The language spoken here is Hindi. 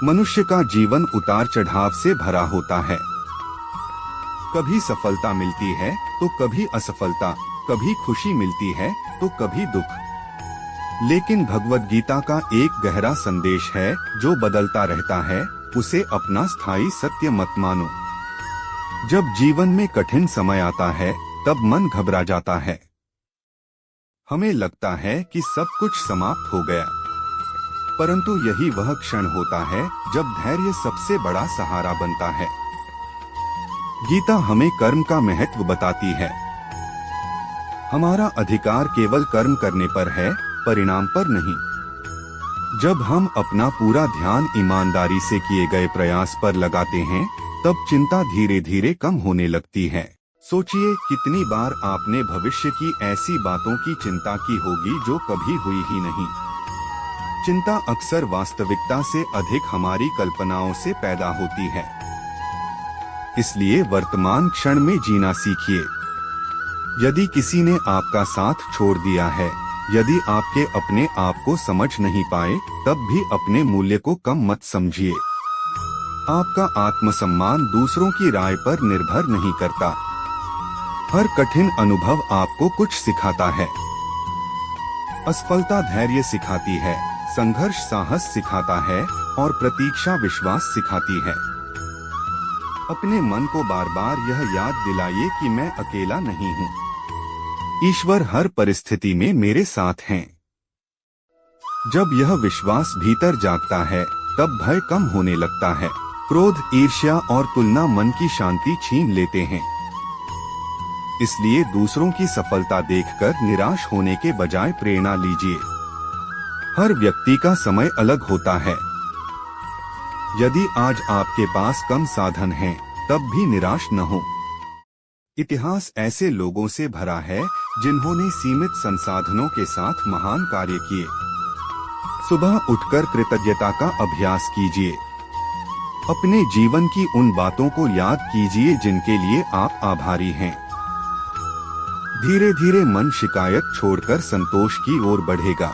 मनुष्य का जीवन उतार चढ़ाव से भरा होता है। कभी सफलता मिलती है तो कभी असफलता, कभी खुशी मिलती है तो कभी दुख। लेकिन भगवद गीता का एक गहरा संदेश है जो बदलता रहता है, उसे अपना स्थायी सत्य मत मानो। जब जीवन में कठिन समय आता है तब मन घबरा जाता है। हमें लगता है कि सब कुछ समाप्त हो गया, परंतु यही वह क्षण होता है जब धैर्य सबसे बड़ा सहारा बनता है। गीता हमें कर्म का महत्व बताती है। हमारा अधिकार केवल कर्म करने पर है, परिणाम पर नहीं। जब हम अपना पूरा ध्यान ईमानदारी से किए गए प्रयास पर लगाते हैं, तब चिंता धीरे धीरे कम होने लगती है। सोचिए, कितनी बार आपने भविष्य की ऐसी बातों की चिंता की होगी जो कभी हुई ही नहीं। चिंता अक्सर वास्तविकता से अधिक हमारी कल्पनाओं से पैदा होती है। इसलिए वर्तमान क्षण में जीना सीखिए। यदि किसी ने आपका साथ छोड़ दिया है, यदि आपके अपने आप को समझ नहीं पाए, तब भी अपने मूल्य को कम मत समझिए। आपका आत्मसम्मान दूसरों की राय पर निर्भर नहीं करता। हर कठिन अनुभव आपको कुछ सिखाता है। असफलता धैर्य सिखाती है, संघर्ष साहस सिखाता है और प्रतीक्षा विश्वास सिखाती है। अपने मन को बार बार यह याद दिलाइए कि मैं अकेला नहीं हूँ। ईश्वर हर परिस्थिति में मेरे साथ हैं। जब यह विश्वास भीतर जागता है, तब भय कम होने लगता है। क्रोध, ईर्ष्या और तुलना मन की शांति छीन लेते हैं। इसलिए दूसरों की सफलता देखकर निराश होने के बजाय प्रेरणा लीजिए। हर व्यक्ति का समय अलग होता है। यदि आज आपके पास कम साधन हैं, तब भी निराश न हो। इतिहास ऐसे लोगों से भरा है जिन्होंने सीमित संसाधनों के साथ महान कार्य किए। सुबह उठकर कृतज्ञता का अभ्यास कीजिए। अपने जीवन की उन बातों को याद कीजिए जिनके लिए आप आभारी हैं। धीरे धीरे मन शिकायत छोड़कर संतोष की ओर बढ़ेगा।